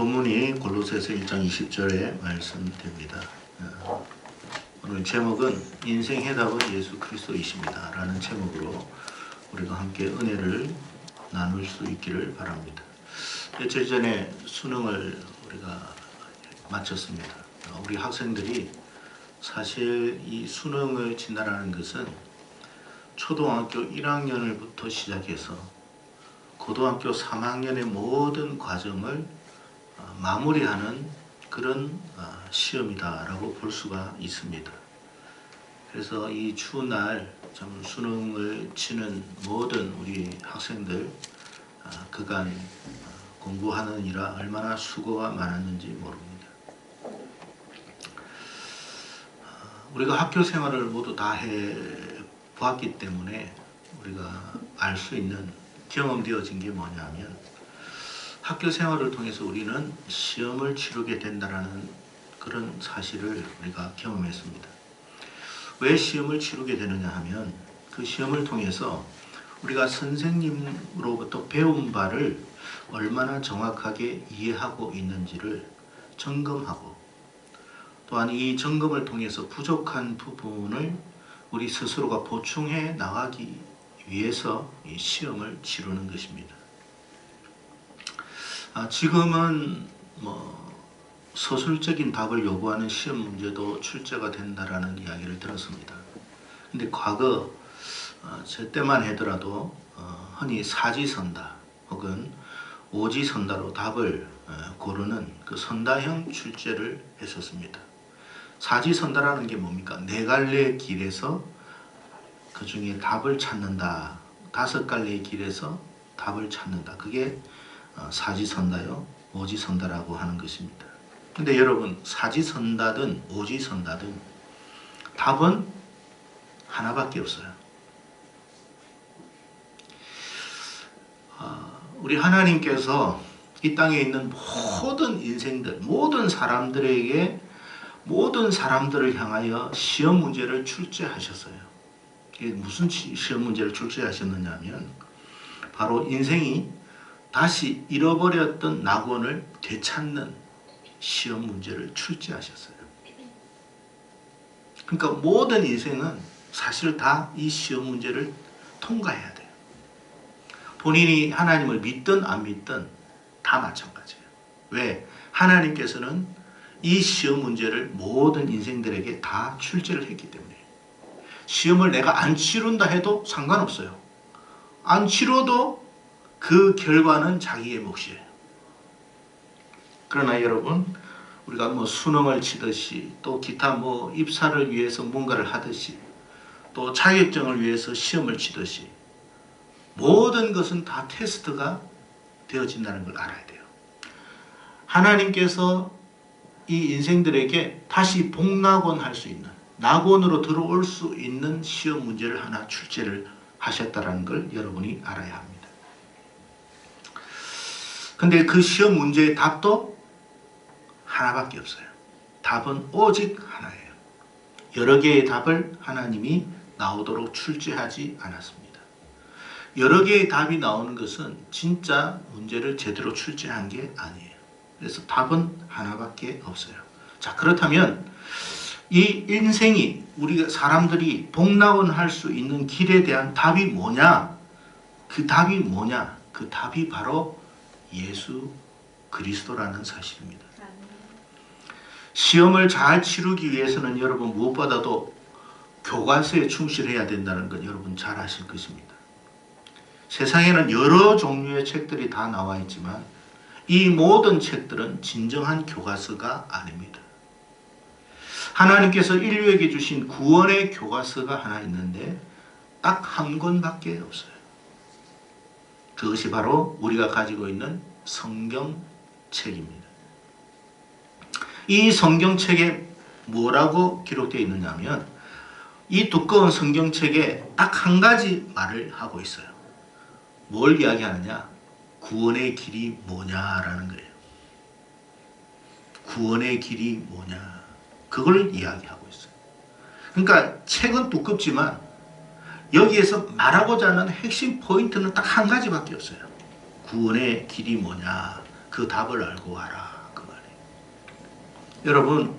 본문이 골로새서 1장 20절의 말씀됩니다. 오늘 제목은 인생 해답은 예수 그리스도이십니다 라는 제목으로 우리가 함께 은혜를 나눌 수 있기를 바랍니다. 며칠 전에 수능을 우리가 마쳤습니다. 우리 학생들이 사실 이 수능을 진단하는 것은 초등학교 1학년부터 시작해서 고등학교 3학년의 모든 과정을 마무리하는 그런 시험이다라고 볼 수가 있습니다. 그래서 이 추운 날 참 수능을 치는 모든 우리 학생들 그간 공부하느니라 얼마나 수고가 많았는지 모릅니다. 우리가 학교 생활을 모두 다 해 보았기 때문에 우리가 알 수 있는 경험되어진 게 뭐냐면 학교 생활을 통해서 우리는 시험을 치르게 된다는 그런 사실을 우리가 경험했습니다. 왜 시험을 치르게 되느냐 하면 그 시험을 통해서 우리가 선생님으로부터 배운 바를 얼마나 정확하게 이해하고 있는지를 점검하고 또한 이 점검을 통해서 부족한 부분을 우리 스스로가 보충해 나가기 위해서 이 시험을 치르는 것입니다. 지금은 서술적인 답을 요구하는 시험 문제도 출제가 된다라는 이야기를 들었습니다. 근데 과거 저 때만 하더라도 흔히 사지선다 혹은 오지선다로 답을 고르는 그 선다형 출제를 했었습니다. 사지선다라는 게 뭡니까? 네 갈래의 길에서 그 중에 답을 찾는다. 5갈래의 길에서 답을 찾는다. 그게 사지선다요, 오지선다라고 하는 것입니다. 근데 여러분, 사지선다든 오지선다든 답은 하나밖에 없어요. 우리 하나님께서 이 땅에 있는 모든 인생들, 모든 사람들에게 모든 사람들을 향하여 시험 문제를 출제하셨어요. 이게 무슨 시험 문제를 출제하셨느냐 하면 바로 인생이 다시 잃어버렸던 낙원을 되찾는 시험 문제를 출제하셨어요. 그러니까 모든 인생은 사실 다 이 시험 문제를 통과해야 돼요. 본인이 하나님을 믿든 안 믿든 다 마찬가지예요. 왜? 하나님께서는 이 시험 문제를 모든 인생들에게 다 출제를 했기 때문에 시험을 내가 안 치른다 해도 상관없어요. 안 치러도 그 결과는 자기의 몫이에요. 그러나 여러분, 우리가 수능을 치듯이 또 기타 입사를 위해서 뭔가를 하듯이 또 자격증을 위해서 시험을 치듯이 모든 것은 다 테스트가 되어진다는 걸 알아야 돼요. 하나님께서 이 인생들에게 다시 복낙원할 수 있는, 낙원으로 들어올 수 있는 시험 문제를 하나 출제를 하셨다는 걸 여러분이 알아야 합니다. 근데 그 시험 문제의 답도 하나밖에 없어요. 답은 오직 하나예요. 여러 개의 답을 하나님이 나오도록 출제하지 않았습니다. 여러 개의 답이 나오는 것은 진짜 문제를 제대로 출제한 게 아니에요. 그래서 답은 하나밖에 없어요. 자, 그렇다면 이 인생이 우리가 사람들이 복낙원할 수 있는 길에 대한 답이 뭐냐? 그 답이 뭐냐? 그 답이 바로 예수 그리스도라는 사실입니다. 시험을 잘 치르기 위해서는 여러분 무엇보다도 교과서에 충실해야 된다는 건 여러분 잘 아실 것입니다. 세상에는 여러 종류의 책들이 다 나와 있지만 이 모든 책들은 진정한 교과서가 아닙니다. 하나님께서 인류에게 주신 구원의 교과서가 하나 있는데 딱 한 권밖에 없어요. 그것이 바로 우리가 가지고 있는 성경책입니다. 이 성경책에 뭐라고 기록되어 있느냐 하면 이 두꺼운 성경책에 딱 한 가지 말을 하고 있어요. 뭘 이야기하느냐? 구원의 길이 뭐냐라는 거예요. 구원의 길이 뭐냐? 그걸 이야기하고 있어요. 그러니까 책은 두껍지만 여기에서 말하고자 하는 핵심 포인트는 딱 한 가지밖에 없어요. 구원의 길이 뭐냐? 그 답을 알고 와라. 여러분,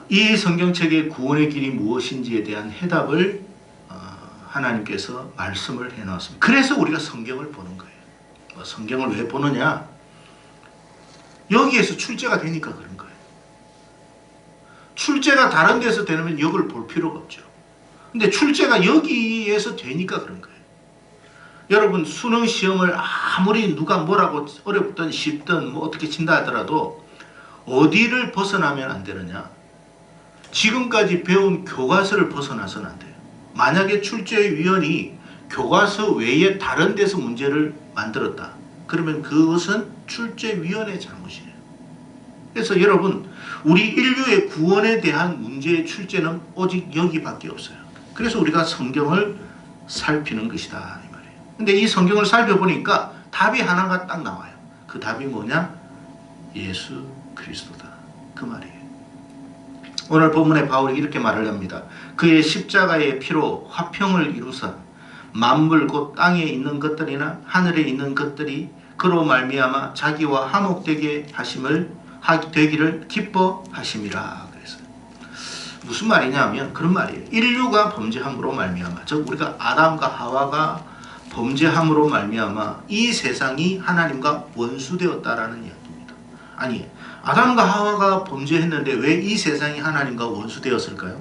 이 성경책의 구원의 길이 무엇인지에 대한 해답을 하나님께서 말씀을 해놓았습니다. 그래서 우리가 성경을 보는 거예요. 성경을 왜 보느냐? 여기에서 출제가 되니까 그런 거예요. 출제가 다른 데서 되면 여기를 볼 필요가 없죠. 근데 출제가 여기에서 되니까 그런 거예요. 여러분, 수능 시험을 아무리 누가 뭐라고 어렵든 쉽든 뭐 어떻게 친다 하더라도 어디를 벗어나면 안 되느냐? 지금까지 배운 교과서를 벗어나서는 안 돼요. 만약에 출제위원이 교과서 외에 다른 데서 문제를 만들었다. 그러면 그것은 출제위원의 잘못이에요. 그래서 여러분, 우리 인류의 구원에 대한 문제의 출제는 오직 여기밖에 없어요. 그래서 우리가 성경을 살피는 것이다 이 말이에요. 근데 이 성경을 살펴보니까 답이 하나가 딱 나와요. 그 답이 뭐냐? 예수 그리스도다 그 말이에요. 오늘 본문에 바울이 이렇게 말을 합니다. 그의 십자가의 피로 화평을 이루사 만물 곧 땅에 있는 것들이나 하늘에 있는 것들이 그로 말미암아 자기와 화목되게 되기를 기뻐하심이라 그랬어요. 무슨 말이냐면 그런 말이에요. 인류가 범죄함으로 말미암아, 즉 우리가 아담과 하와가 범죄함으로 말미암아 이 세상이 하나님과 원수되었다라는 이야기입니다. 아니, 아담과 하와가 범죄했는데 왜 이 세상이 하나님과 원수되었을까요?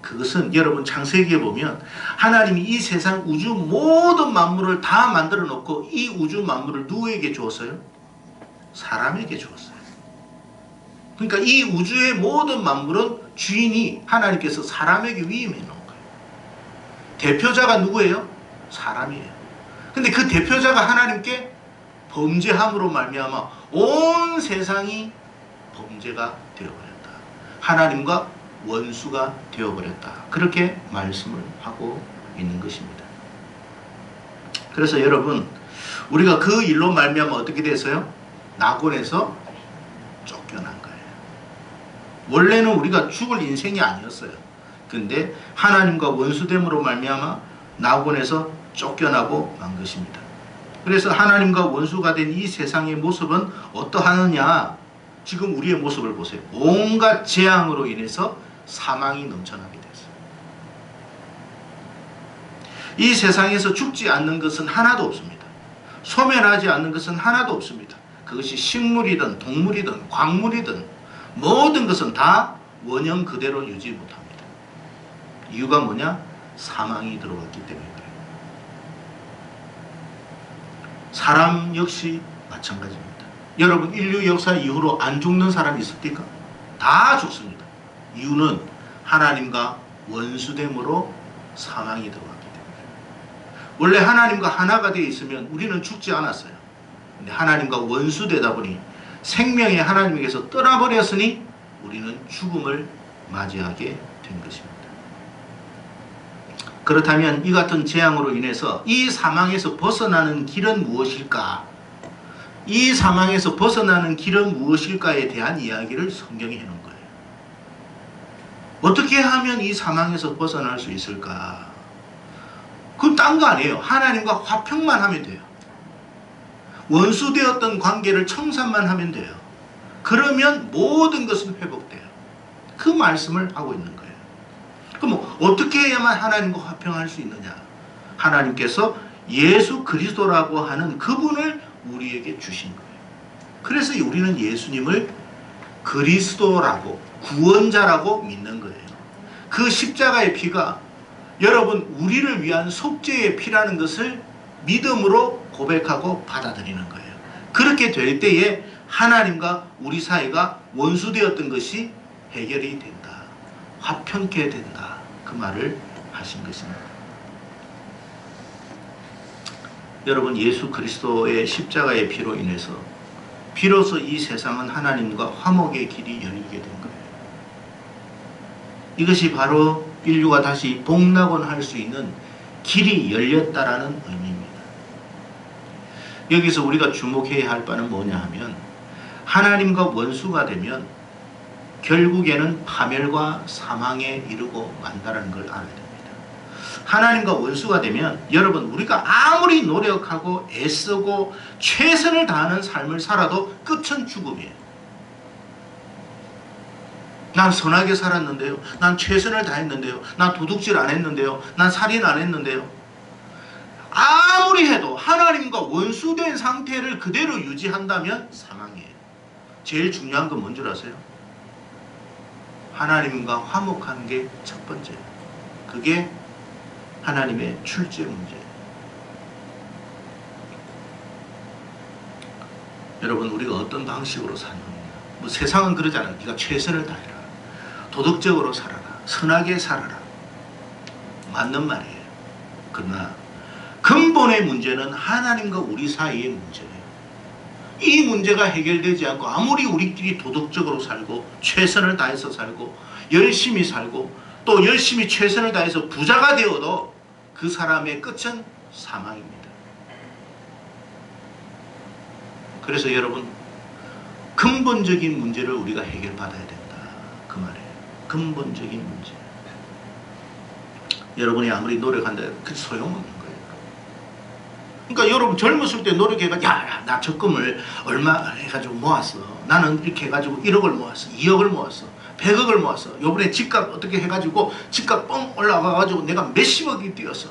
그것은 여러분 창세기에 보면 하나님이 이 세상 우주 모든 만물을 다 만들어 놓고 이 우주 만물을 누구에게 주었어요? 사람에게 주었어요. 그러니까 이 우주의 모든 만물은 주인이 하나님께서 사람에게 위임해 놓은 거예요. 대표자가 누구예요? 사람이에요. 근데 그 대표자가 하나님께 범죄함으로 말미암아 온 세상이 범죄가 되어버렸다. 하나님과 원수가 되어버렸다. 그렇게 말씀을 하고 있는 것입니다. 그래서 여러분, 우리가 그 일로 말미암아 어떻게 됐어요? 낙원에서 쫓겨난 거예요. 원래는 우리가 죽을 인생이 아니었어요. 근데 하나님과 원수됨으로 말미암아 낙원에서 쫓겨나고 만 것입니다. 그래서 하나님과 원수가 된 이 세상의 모습은 어떠하느냐? 지금 우리의 모습을 보세요. 온갖 재앙으로 인해서 사망이 넘쳐나게 됐어요. 이 세상에서 죽지 않는 것은 하나도 없습니다. 소멸하지 않는 것은 하나도 없습니다. 그것이 식물이든 동물이든 광물이든 모든 것은 다 원형 그대로 유지 못합니다. 이유가 뭐냐? 사망이 들어왔기 때문에 그래요. 사람 역시 마찬가지입니다. 여러분, 인류 역사 이후로 안 죽는 사람이 있습니까? 다 죽습니다. 이유는 하나님과 원수됨으로 사망이 들어왔기 때문에. 원래 하나님과 하나가 되어 있으면 우리는 죽지 않았어요. 근데 하나님과 원수되다 보니 생명의 하나님에게서 떠나버렸으니 우리는 죽음을 맞이하게 된 것입니다. 그렇다면 이 같은 재앙으로 인해서 이 사망에서 벗어나는 길은 무엇일까? 이 사망에서 벗어나는 길은 무엇일까에 대한 이야기를 성경에 해놓은 거예요. 어떻게 하면 이 사망에서 벗어날 수 있을까? 그건 딴 거 아니에요. 하나님과 화평만 하면 돼요. 원수되었던 관계를 청산만 하면 돼요. 그러면 모든 것은 회복돼요. 그 말씀을 하고 있는 거예요. 그럼 어떻게 해야만 하나님과 화평할 수 있느냐? 하나님께서 예수 그리스도라고 하는 그분을 우리에게 주신 거예요. 그래서 우리는 예수님을 그리스도라고, 구원자라고 믿는 거예요. 그 십자가의 피가 여러분 우리를 위한 속죄의 피라는 것을 믿음으로 고백하고 받아들이는 거예요. 그렇게 될 때에 하나님과 우리 사이가 원수되었던 것이 해결이 된다. 화평케 된다. 그 말을 하신 것입니다. 여러분, 예수 그리스도의 십자가의 피로 인해서 비로소 이 세상은 하나님과 화목의 길이 열리게 된 거예요. 이것이 바로 인류가 다시 복락원할 수 있는 길이 열렸다라는 의미입니다. 여기서 우리가 주목해야 할 바는 뭐냐 하면 하나님과 원수가 되면 결국에는 파멸과 사망에 이르고 만다라는 걸 알아야 됩니다. 하나님과 원수가 되면 여러분 우리가 아무리 노력하고 애쓰고 최선을 다하는 삶을 살아도 끝은 죽음이에요. 난 선하게 살았는데요. 난 최선을 다했는데요. 난 도둑질 안 했는데요. 난 살인 안 했는데요. 아무리 해도 하나님과 원수된 상태를 그대로 유지한다면 사망이에요. 제일 중요한 건 뭔 줄 아세요? 하나님과 화목한 게 첫 번째예요. 그게 하나님의 출제 문제예요. 여러분 우리가 어떤 방식으로 사느냐, 뭐 세상은 그러잖아요. 네가 최선을 다해라, 도덕적으로 살아라, 선하게 살아라. 맞는 말이에요. 그러나 근본의 문제는 하나님과 우리 사이의 문제예요. 이 문제가 해결되지 않고 아무리 우리끼리 도덕적으로 살고 최선을 다해서 살고 열심히 살고 또 열심히 최선을 다해서 부자가 되어도 그 사람의 끝은 사망입니다. 그래서 여러분 근본적인 문제를 우리가 해결받아야 된다. 그 말이에요. 근본적인 문제. 여러분이 아무리 노력한다 해도 그 소용없는 거예요. 그러니까 여러분 젊었을 때 노력해가지고 야, 나 적금을 얼마 해가지고 모았어. 나는 이렇게 해가지고 1억을 모았어. 2억을 모았어. 100억을 모았어. 요번에 집값 어떻게 해가지고 집값 뻥 올라가가지고 내가 몇십억이 뛰었어.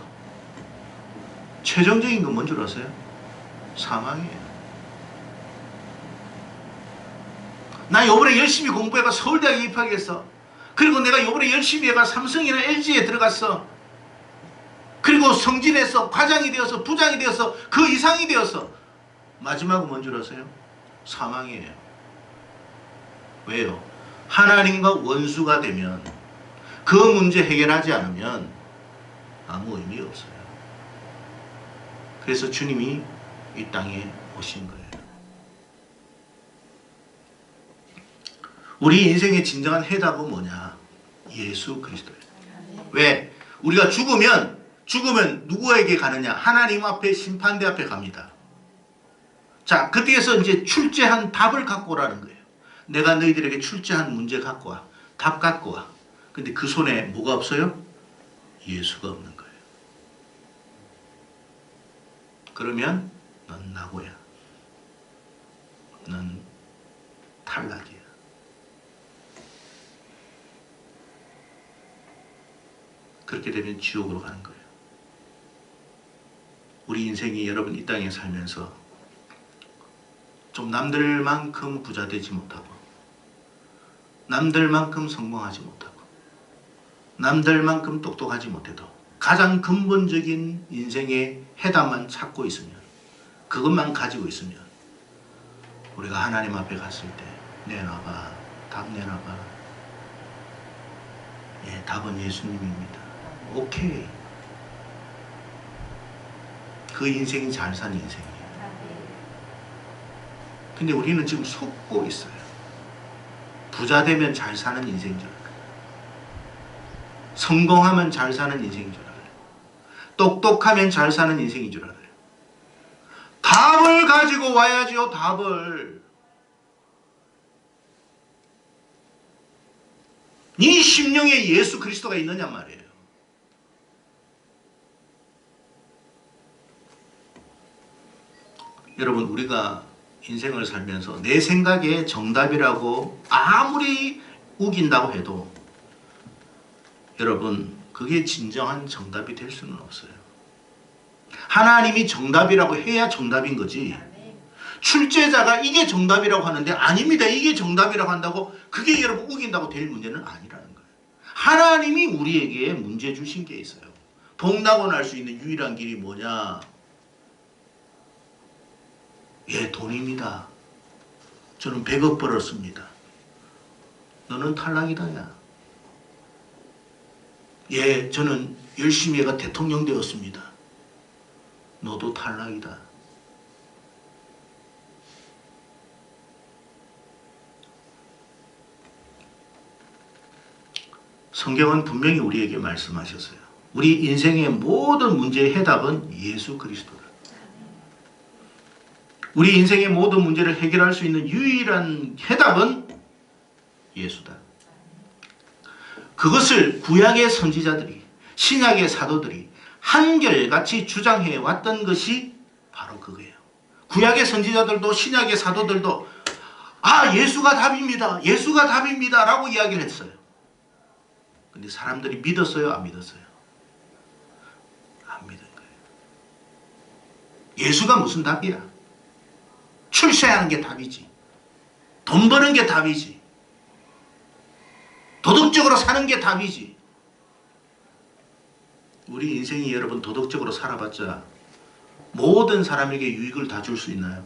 최종적인 건 뭔 줄 아세요? 사망이에요. 나 요번에 열심히 공부해가 서울대학에 입학했어. 그리고 내가 요번에 열심히 해가 삼성이나 LG에 들어갔어. 그리고 성진해서 과장이 되어서 부장이 되어서 그 이상이 되어서 마지막은 뭔 줄 아세요? 사망이에요. 왜요? 하나님과 원수가 되면 그 문제 해결하지 않으면 아무 의미 없어요. 그래서 주님이 이 땅에 오신 거예요. 우리 인생의 진정한 해답은 뭐냐? 예수 그리스도예요. 왜? 우리가 죽으면 누구에게 가느냐? 하나님 앞에 심판대 앞에 갑니다. 자, 그때에서 이제 출제한 답을 갖고 오라는 거예요. 내가 너희들에게 출제한 문제 갖고 와. 답 갖고 와. 근데 그 손에 뭐가 없어요? 예수가 없는 거예요. 그러면 넌 낙오야. 넌 탈락이야. 그렇게 되면 지옥으로 가는 거예요. 우리 인생이 여러분 이 땅에 살면서 좀 남들만큼 부자 되지 못하고 남들만큼 성공하지 못하고 남들만큼 똑똑하지 못해도 가장 근본적인 인생의 해답만 찾고 있으면 그것만 가지고 있으면 우리가 하나님 앞에 갔을 때 내놔봐. 답 내놔봐. 예, 답은 예수님입니다. 오케이. 그 인생이 잘 산 인생이에요. 근데 우리는 지금 속고 있어요. 부자 되면 잘 사는 인생인 줄 알아요. 성공하면 잘 사는 인생인 줄 알아요. 똑똑하면 잘 사는 인생인 줄 알아요. 답을 가지고 와야지요. 답을. 네 심령에 예수 그리스도가 있느냐 말이에요. 여러분 우리가 인생을 살면서 내 생각에 정답이라고 아무리 우긴다고 해도 여러분 그게 진정한 정답이 될 수는 없어요. 하나님이 정답이라고 해야 정답인 거지. 출제자가 이게 정답이라고 하는데 아닙니다. 이게 정답이라고 한다고 그게 여러분 우긴다고 될 문제는 아니라는 거예요. 하나님이 우리에게 문제 주신 게 있어요. 복나고 날 수 있는 유일한 길이 뭐냐? 예, 돈입니다. 저는 100억 벌었습니다. 너는 탈락이다, 야. 예, 저는 열심히 해가 대통령 되었습니다. 너도 탈락이다. 성경은 분명히 우리에게 말씀하셨어요. 우리 인생의 모든 문제의 해답은 예수 그리스도다. 우리 인생의 모든 문제를 해결할 수 있는 유일한 해답은 예수다. 그것을 구약의 선지자들이 신약의 사도들이 한결같이 주장해 왔던 것이 바로 그거예요. 구약의 선지자들도 신약의 사도들도 예수가 답입니다. 예수가 답입니다. 라고 이야기를 했어요. 근데 사람들이 믿었어요? 안 믿었어요? 안 믿은 거예요. 예수가 무슨 답이야? 출세하는 게 답이지. 돈 버는 게 답이지. 도덕적으로 사는 게 답이지. 우리 인생이 여러분 도덕적으로 살아봤자 모든 사람에게 유익을 다 줄 수 있나요?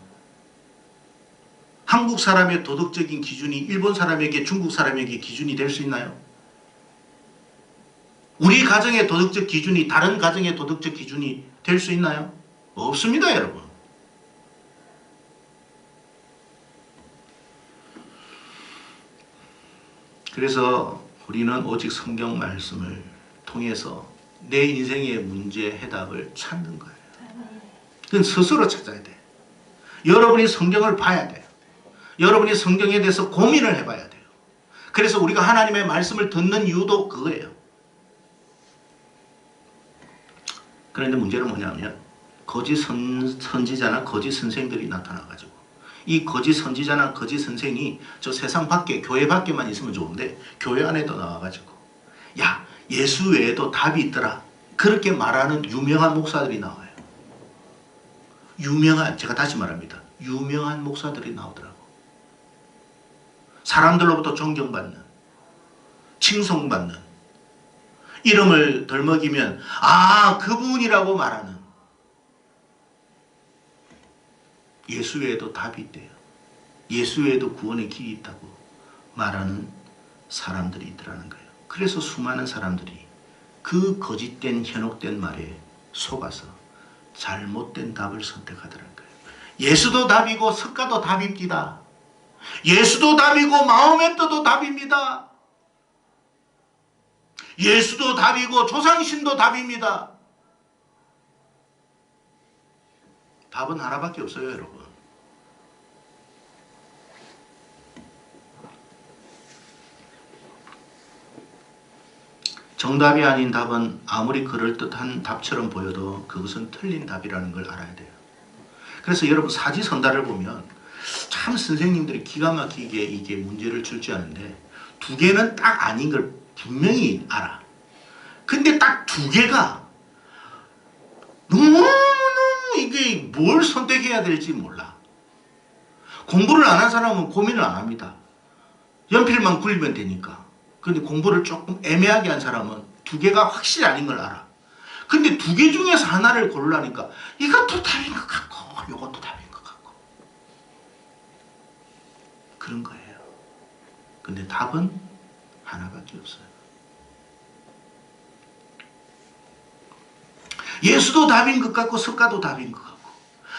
한국 사람의 도덕적인 기준이 일본 사람에게, 중국 사람에게 기준이 될 수 있나요? 우리 가정의 도덕적 기준이 다른 가정의 도덕적 기준이 될 수 있나요? 없습니다, 여러분. 그래서 우리는 오직 성경 말씀을 통해서 내 인생의 문제 해답을 찾는 거예요. 그건 스스로 찾아야 돼요. 여러분이 성경을 봐야 돼요. 여러분이 성경에 대해서 고민을 해봐야 돼요. 그래서 우리가 하나님의 말씀을 듣는 이유도 그거예요. 그런데 문제는 뭐냐면 거짓 선지자나 거짓 선생들이 나타나가지고 이 거짓 선지자나 거짓 선생이 저 세상 밖에, 교회 밖에만 있으면 좋은데 교회 안에도 나와가지고 야, 예수 외에도 답이 있더라. 그렇게 말하는 유명한 목사들이 나와요. 제가 다시 말합니다. 유명한 목사들이 나오더라고. 사람들로부터 존경받는, 칭송받는, 이름을 덜먹이면 그분이라고 말하는, 예수 외에도 답이 있대요. 예수 외에도 구원의 길이 있다고 말하는 사람들이 있더라는 거예요. 그래서 수많은 사람들이 그 거짓된 현혹된 말에 속아서 잘못된 답을 선택하더라는 거예요. 예수도 답이고 석가도 답입니다. 예수도 답이고 마음의 뜻도 답입니다. 예수도 답이고 조상신도 답입니다. 답은 하나밖에 없어요, 여러분. 정답이 아닌 답은 아무리 그럴듯한 답처럼 보여도 그것은 틀린 답이라는 걸 알아야 돼요. 그래서 여러분 사지선다를 보면 참 선생님들이 기가 막히게 이게 문제를 줄 줄 아는데 두 개는 딱 아닌 걸 분명히 알아. 근데 딱 두 개가 너무너무 이게 뭘 선택해야 될지 몰라. 공부를 안 한 사람은 고민을 안 합니다. 연필만 굴리면 되니까. 근데 공부를 조금 애매하게 한 사람은 두 개가 확실히 아닌 걸 알아. 근데 두 개 중에서 하나를 고르라니까 이것도 답인 것 같고 이것도 답인 것 같고 그런 거예요. 근데 답은 하나밖에 없어요. 예수도 답인 것 같고 석가도 답인 것 같고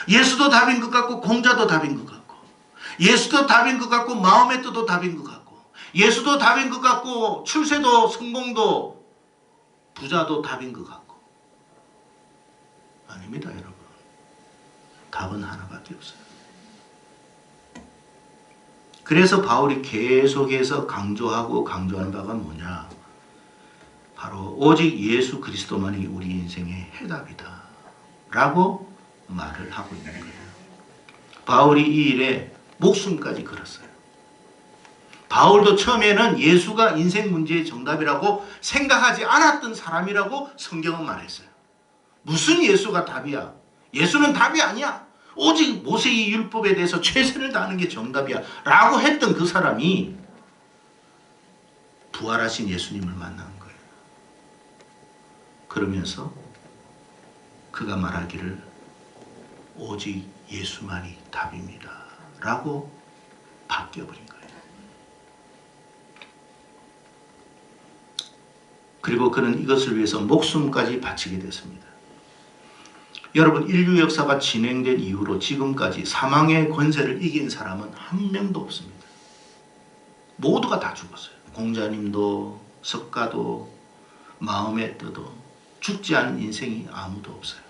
예수도 답인 것 같고 공자도 답인 것 같고 예수도 답인 것 같고 마음의 뜻도 답인 것 같고 예수도 답인 것 같고 출세도 성공도 부자도 답인 것 같고 아닙니다, 여러분. 답은 하나밖에 없어요. 그래서 바울이 계속해서 강조하는 바가 뭐냐? 바로 오직 예수 그리스도만이 우리 인생의 해답이다 라고 말을 하고 있는 거예요. 바울이 이 일에 목숨까지 걸었어요. 바울도 처음에는 예수가 인생 문제의 정답이라고 생각하지 않았던 사람이라고 성경은 말했어요. 무슨 예수가 답이야? 예수는 답이 아니야. 오직 모세의 율법에 대해서 최선을 다하는 게 정답이야 라고 했던 그 사람이 부활하신 예수님을 만난 거예요. 그러면서 그가 말하기를 오직 예수만이 답입니다 라고 바뀌어버린 거예요. 그리고 그는 이것을 위해서 목숨까지 바치게 됐습니다. 여러분, 인류 역사가 진행된 이후로 지금까지 사망의 권세를 이긴 사람은 한 명도 없습니다. 모두가 다 죽었어요. 공자님도 석가도 마음의 뜻도 죽지 않은 인생이 아무도 없어요.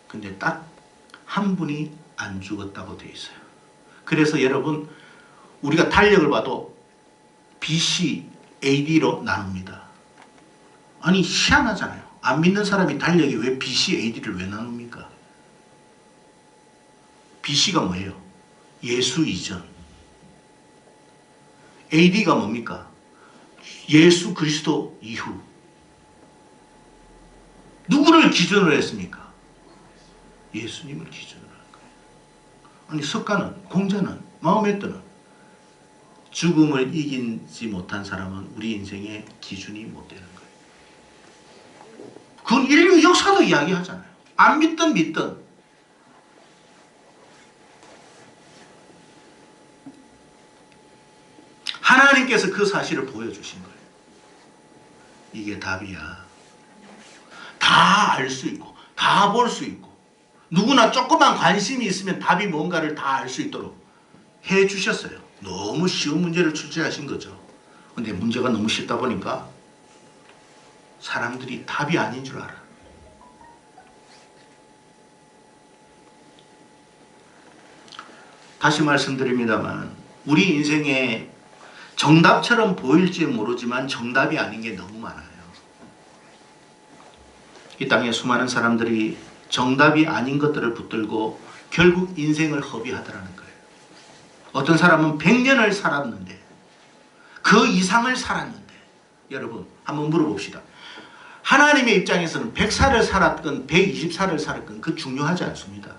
근데 딱 한 분이 안 죽었다고 되어 있어요. 그래서 여러분, 우리가 달력을 봐도 BC, AD로 나눕니다. 아니 희한하잖아요. 안 믿는 사람이 달력에 왜 BC, AD를 왜 나눕니까? BC가 뭐예요? 예수 이전. AD가 뭡니까? 예수 그리스도 이후. 누구를 기준으로 했습니까? 예수님을 기준으로 한 거예요. 아니 석가는, 공자는, 마호메트는 죽음을 이기지 못한 사람은 우리 인생의 기준이 못 되는 거예요. 그건 인류 역사도 이야기하잖아요. 안 믿든 믿든. 하나님께서 그 사실을 보여주신 거예요. 이게 답이야. 다 알 수 있고 다 볼 수 있고 누구나 조그만 관심이 있으면 답이 뭔가를 다 알 수 있도록 해주셨어요. 너무 쉬운 문제를 출제하신 거죠. 근데 문제가 너무 쉽다 보니까 사람들이 답이 아닌 줄 알아. 다시 말씀드립니다만 우리 인생에 정답처럼 보일지 모르지만 정답이 아닌 게 너무 많아요. 이 땅에 수많은 사람들이 정답이 아닌 것들을 붙들고 결국 인생을 허비하더라는 거예요. 어떤 사람은 100년을 살았는데 그 이상을 살았는데 여러분 한번 물어봅시다. 하나님의 입장에서는 100살을 살았건 120살을 살았건 그 중요하지 않습니다.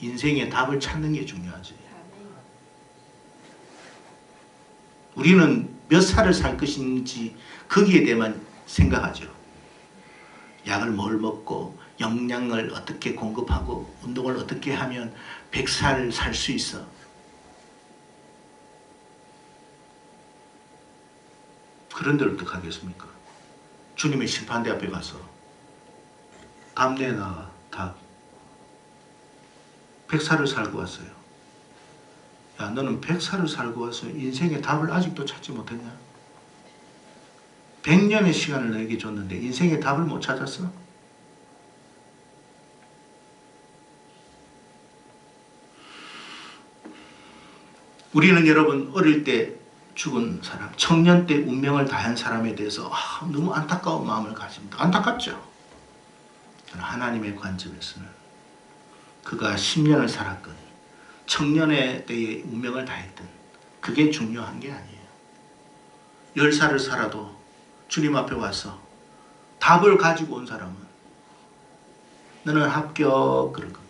인생의 답을 찾는 게 중요하지. 우리는 몇 살을 살 것인지 거기에 대해만 생각하죠. 약을 뭘 먹고 영양을 어떻게 공급하고 운동을 어떻게 하면 100살 살 수 있어. 그런데 어떡하겠습니까? 주님의 심판대 앞에 가서 답 내놔. 답. 100살을 살고 왔어요. 야, 너는 100살을 살고 와서 인생의 답을 아직도 찾지 못했냐? 100년의 시간을 너에게 줬는데 인생의 답을 못 찾았어? 우리는 여러분 어릴 때 죽은 사람, 청년 때 운명을 다한 사람에 대해서 너무 안타까운 마음을 가집니다. 안타깝죠? 하나님의 관점에서는 그가 10년을 살았건 청년의 때에 운명을 다했던 그게 중요한 게 아니에요. 10살을 살아도 주님 앞에 와서 답을 가지고 온 사람은 너는 합격 그럴 겁니다.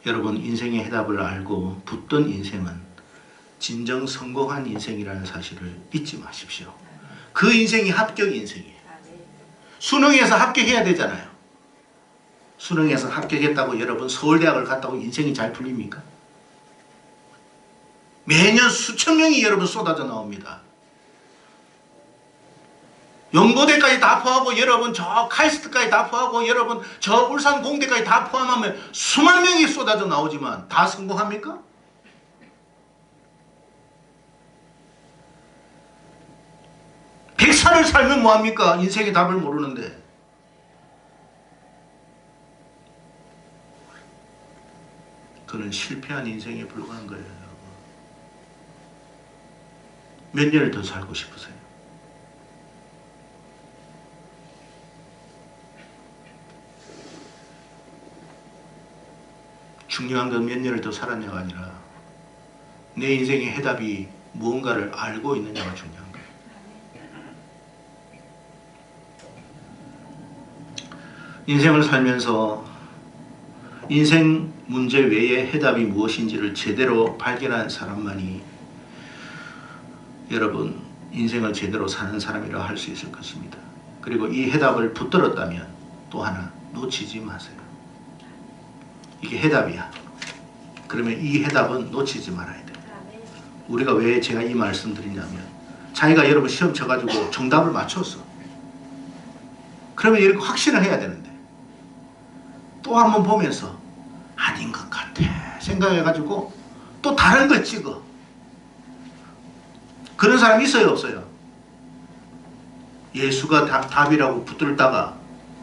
여러분 인생의 해답을 알고 붙든 인생은 진정 성공한 인생이라는 사실을 잊지 마십시오. 그 인생이 합격 인생이에요. 수능에서 합격해야 되잖아요. 수능에서 합격했다고 여러분 서울대학을 갔다고 인생이 잘 풀립니까? 매년 수천 명이 여러분 쏟아져 나옵니다. 연고대까지 다 포함하고 여러분 저 카이스트까지 다 포함하고 여러분 저 울산 공대까지 다 포함하면 수만 명이 쏟아져 나오지만 다 성공합니까? 백살을 살면 뭐합니까? 인생의 답을 모르는데. 그는 실패한 인생에 불과한 거예요. 여러분. 몇 년을 더 살고 싶으세요? 중요한 건 몇 년을 더 살았냐가 아니라 내 인생의 해답이 무언가를 알고 있느냐가 중요한 거예요. 인생을 살면서 인생 문제 외에 해답이 무엇인지를 제대로 발견한 사람만이 여러분 인생을 제대로 사는 사람이라고 할 수 있을 것입니다. 그리고 이 해답을 붙들었다면 또 하나 놓치지 마세요. 이게 해답이야. 그러면 이 해답은 놓치지 말아야 돼요. 우리가 왜 제가 이 말씀 드리냐면 자기가 여러분 시험 쳐가지고 정답을 맞췄어. 그러면 이렇게 확신을 해야 되는데 또 한 번 보면서 아닌 것 같아 생각해가지고 또 다른 걸 찍어. 그런 사람 있어요 없어요? 예수가 답이라고 붙들다가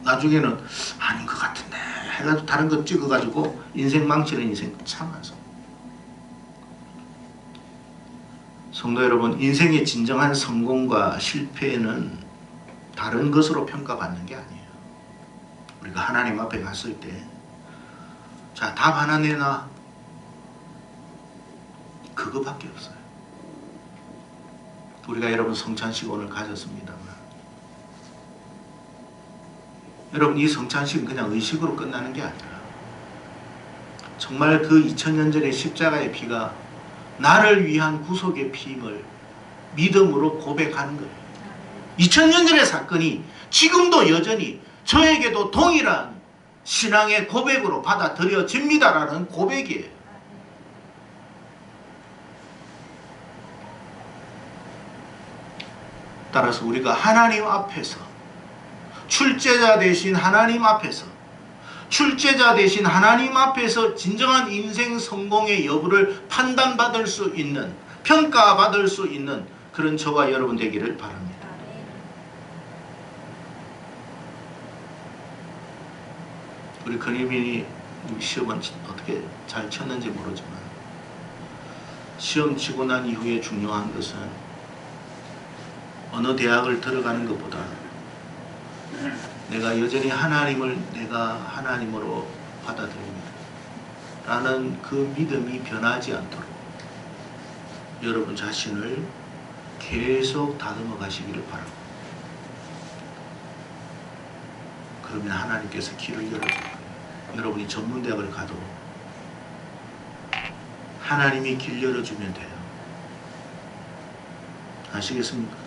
나중에는 아닌 것 같은데 해가지고 다른 거 찍어가지고 인생 망치는 인생 참 많습니다. 성도 여러분, 인생의 진정한 성공과 실패는 다른 것으로 평가받는 게 아니에요. 우리가 하나님 앞에 갔을 때, 자, 답 하나 내놔. 그거밖에 없어요. 우리가 여러분 성찬식 오늘 가졌습니다만, 여러분 이 성찬식은 그냥 의식으로 끝나는 게 아니라 정말 그 2000년 전의 십자가의 피가 나를 위한 구속의 피임을 믿음으로 고백하는 거예요. 2000년 전의 사건이 지금도 여전히 저에게도 동일한 신앙의 고백으로 받아들여집니다라는 고백이에요. 따라서 우리가 하나님 앞에서, 출제자 되신 하나님 앞에서, 출제자 되신 하나님 앞에서 진정한 인생 성공의 여부를 판단받을 수 있는, 평가받을 수 있는 그런 저와 여러분 되기를 바랍니다. 우리 근혜민이 시험은 어떻게 잘 쳤는지 모르지만, 시험 치고 난 이후에 중요한 것은 어느 대학을 들어가는 것보다 내가 여전히 하나님을 내가 하나님으로 받아들입니다 라는 그 믿음이 변하지 않도록 여러분 자신을 계속 다듬어 가시기를 바랍니다. 그러면 하나님께서 길을 열어줄 거예요. 여러분이 전문대학을 가도 하나님이 길 열어주면 돼요. 아시겠습니까?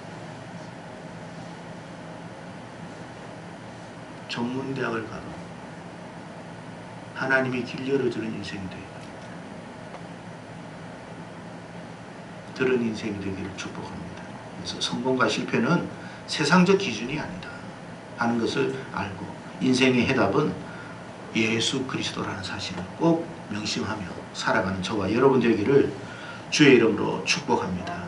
전문대학을 가도 하나님이 길 열어주는 인생이 돼요. 그런 인생이 되기를 축복합니다. 그래서 성공과 실패는 세상적 기준이 아니다 하는 것을 알고, 인생의 해답은 예수 그리스도라는 사실을 꼭 명심하며 살아가는 저와 여러분 되기를 주의 이름으로 축복합니다.